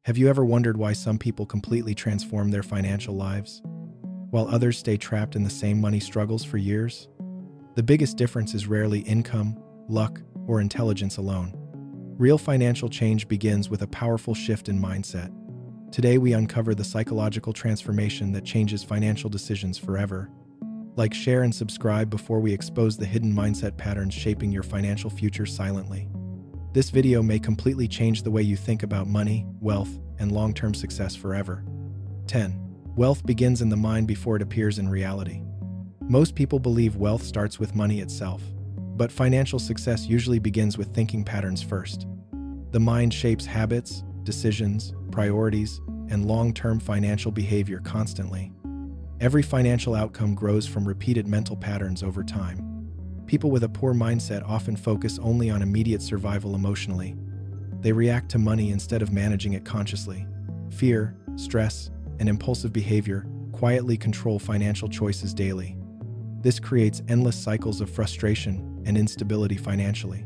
Have you ever wondered why some people completely transform their financial lives, while others stay trapped in the same money struggles for years? The biggest difference is rarely income, luck, or intelligence alone. Real financial change begins with a powerful shift in mindset. Today we uncover the psychological transformation that changes financial decisions forever. Like, share, and subscribe before we expose the hidden mindset patterns shaping your financial future silently. This video may completely change the way you think about money, wealth, and long-term success forever. 10. Wealth begins in the mind before it appears in reality. Most people believe wealth starts with money itself, but financial success usually begins with thinking patterns first. The mind shapes habits, decisions, priorities, and long-term financial behavior constantly. Every financial outcome grows from repeated mental patterns over time. People with a poor mindset often focus only on immediate survival emotionally. They react to money instead of managing it consciously. Fear, stress, and impulsive behavior quietly control financial choices daily. This creates endless cycles of frustration and instability financially.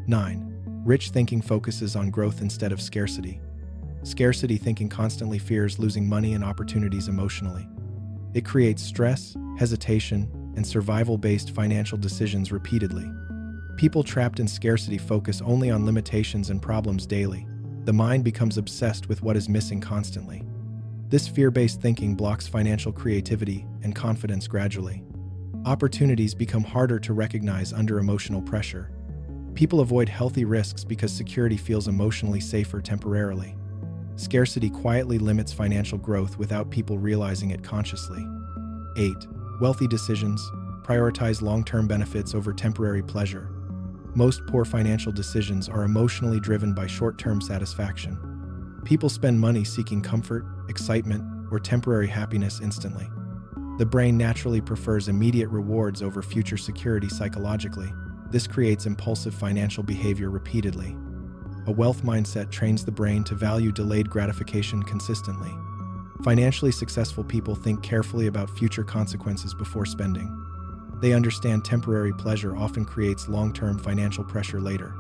9. Rich thinking focuses on growth instead of scarcity. Scarcity thinking constantly fears losing money and opportunities emotionally. It creates stress, hesitation, and survival-based financial decisions repeatedly. People trapped in scarcity focus only on limitations and problems daily. The mind becomes obsessed with what is missing constantly. This fear-based thinking blocks financial creativity and confidence gradually. Opportunities become harder to recognize under emotional pressure. People avoid healthy risks because security feels emotionally safer temporarily. Scarcity quietly limits financial growth without people realizing it consciously. 8. Wealthy decisions prioritize long-term benefits over temporary pleasure. Most poor financial decisions are emotionally driven by short-term satisfaction. People spend money seeking comfort, excitement, or temporary happiness instantly. The brain naturally prefers immediate rewards over future security psychologically. This creates impulsive financial behavior repeatedly. A wealth mindset trains the brain to value delayed gratification consistently. Financially successful people think carefully about future consequences before spending. They understand temporary pleasure often creates long-term financial pressure later.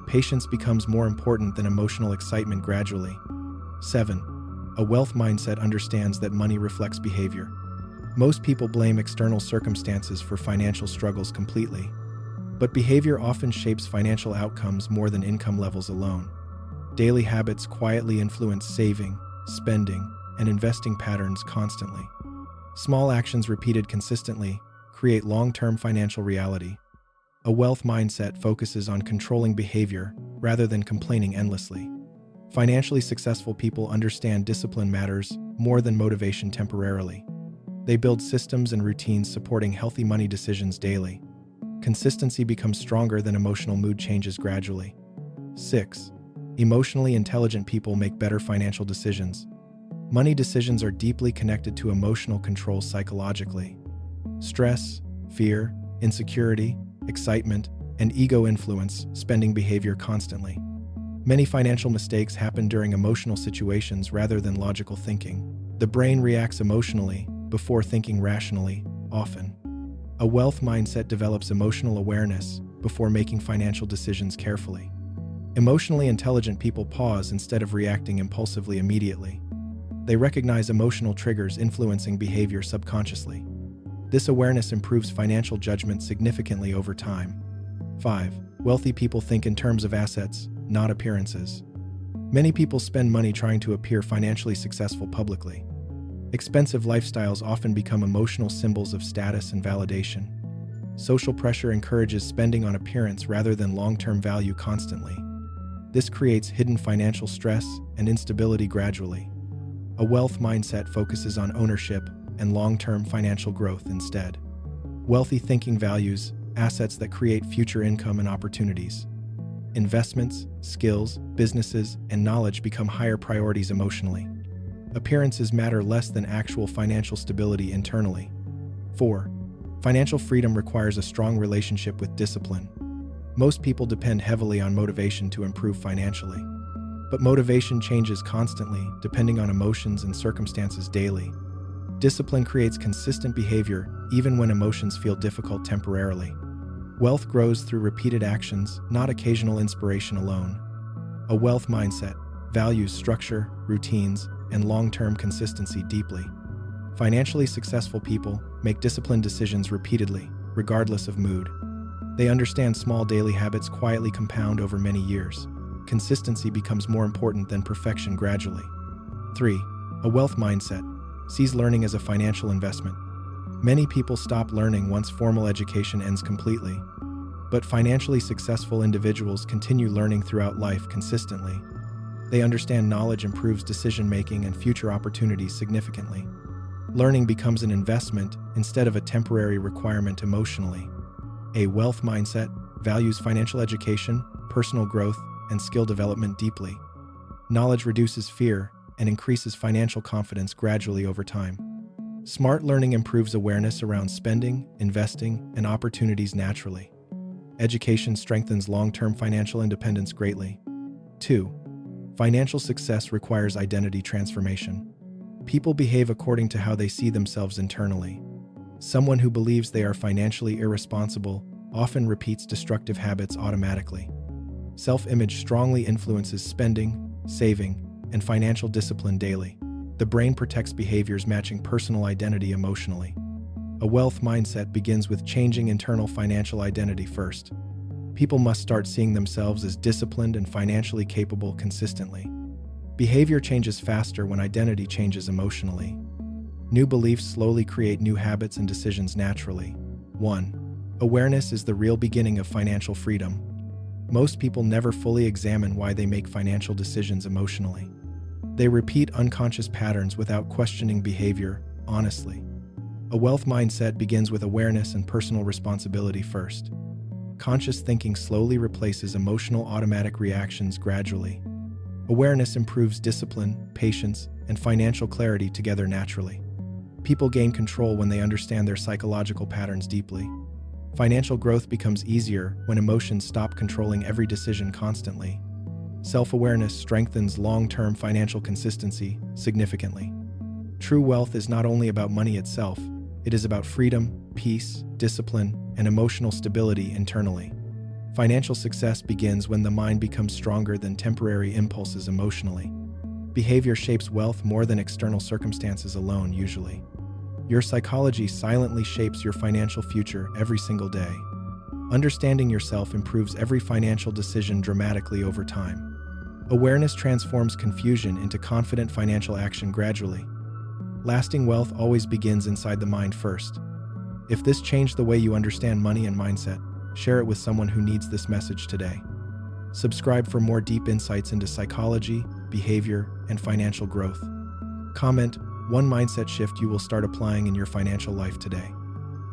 Patience becomes more important than emotional excitement gradually. 7. A wealth mindset understands that money reflects behavior. Most people blame external circumstances for financial struggles completely. But behavior often shapes financial outcomes more than income levels alone. Daily habits quietly influence saving, spending, and investing patterns constantly. Small actions repeated consistently create long-term financial reality. A wealth mindset focuses on controlling behavior rather than complaining endlessly. Financially successful people understand discipline matters more than motivation temporarily. They build systems and routines supporting healthy money decisions daily. Consistency becomes stronger than emotional mood changes gradually. 6. Emotionally intelligent people make better financial decisions. Money decisions are deeply connected to emotional control psychologically. Stress, fear, insecurity, excitement, and ego influence spending behavior constantly. Many financial mistakes happen during emotional situations rather than logical thinking. The brain reacts emotionally before thinking rationally, often. A wealth mindset develops emotional awareness before making financial decisions carefully. Emotionally intelligent people pause instead of reacting impulsively immediately. They recognize emotional triggers influencing behavior subconsciously. This awareness improves financial judgment significantly over time. 5. Wealthy people think in terms of assets, not appearances. Many people spend money trying to appear financially successful publicly. Expensive lifestyles often become emotional symbols of status and validation. Social pressure encourages spending on appearance rather than long-term value constantly. This creates hidden financial stress and instability gradually. A wealth mindset focuses on ownership and long-term financial growth instead. Wealthy thinking values assets that create future income and opportunities. Investments, skills, businesses, and knowledge become higher priorities emotionally. Appearances matter less than actual financial stability internally. 4. Financial freedom requires a strong relationship with discipline. Most people depend heavily on motivation to improve financially. But motivation changes constantly, depending on emotions and circumstances daily. Discipline creates consistent behavior, even when emotions feel difficult temporarily. Wealth grows through repeated actions, not occasional inspiration alone. A wealth mindset values structure, routines, and long-term consistency deeply. Financially successful people make disciplined decisions repeatedly, regardless of mood. They understand small daily habits quietly compound over many years. Consistency becomes more important than perfection gradually. 3. A wealth mindset sees learning as a financial investment. Many people stop learning once formal education ends completely, but financially successful individuals continue learning throughout life consistently. They understand knowledge improves decision-making and future opportunities significantly. Learning becomes an investment instead of a temporary requirement emotionally. A wealth mindset values financial education, personal growth, and skill development deeply. Knowledge reduces fear and increases financial confidence gradually over time. Smart learning improves awareness around spending, investing, and opportunities naturally. Education strengthens long-term financial independence greatly. 2. Financial success requires identity transformation. People behave according to how they see themselves internally. Someone who believes they are financially irresponsible often repeats destructive habits automatically. Self-image strongly influences spending, saving, and financial discipline daily. The brain protects behaviors matching personal identity emotionally. A wealth mindset begins with changing internal financial identity first. People must start seeing themselves as disciplined and financially capable consistently. Behavior changes faster when identity changes emotionally. New beliefs slowly create new habits and decisions naturally. 1. Awareness is the real beginning of financial freedom. Most people never fully examine why they make financial decisions emotionally. They repeat unconscious patterns without questioning behavior honestly. A wealth mindset begins with awareness and personal responsibility first. Conscious thinking slowly replaces emotional automatic reactions gradually. Awareness improves discipline, patience, and financial clarity together naturally. People gain control when they understand their psychological patterns deeply. Financial growth becomes easier when emotions stop controlling every decision constantly. Self-awareness strengthens long-term financial consistency significantly. True wealth is not only about money itself, it is about freedom, peace, discipline, and emotional stability internally. Financial success begins when the mind becomes stronger than temporary impulses emotionally. Behavior shapes wealth more than external circumstances alone usually. Your psychology silently shapes your financial future every single day. Understanding yourself improves every financial decision dramatically over time. Awareness transforms confusion into confident financial action gradually. Lasting wealth always begins inside the mind first. If this changed the way you understand money and mindset, share it with someone who needs this message today. Subscribe for more deep insights into psychology, behavior, and financial growth. Comment one mindset shift you will start applying in your financial life today.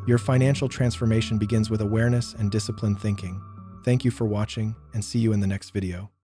Your financial transformation begins with awareness and disciplined thinking. Thank you for watching, and see you in the next video.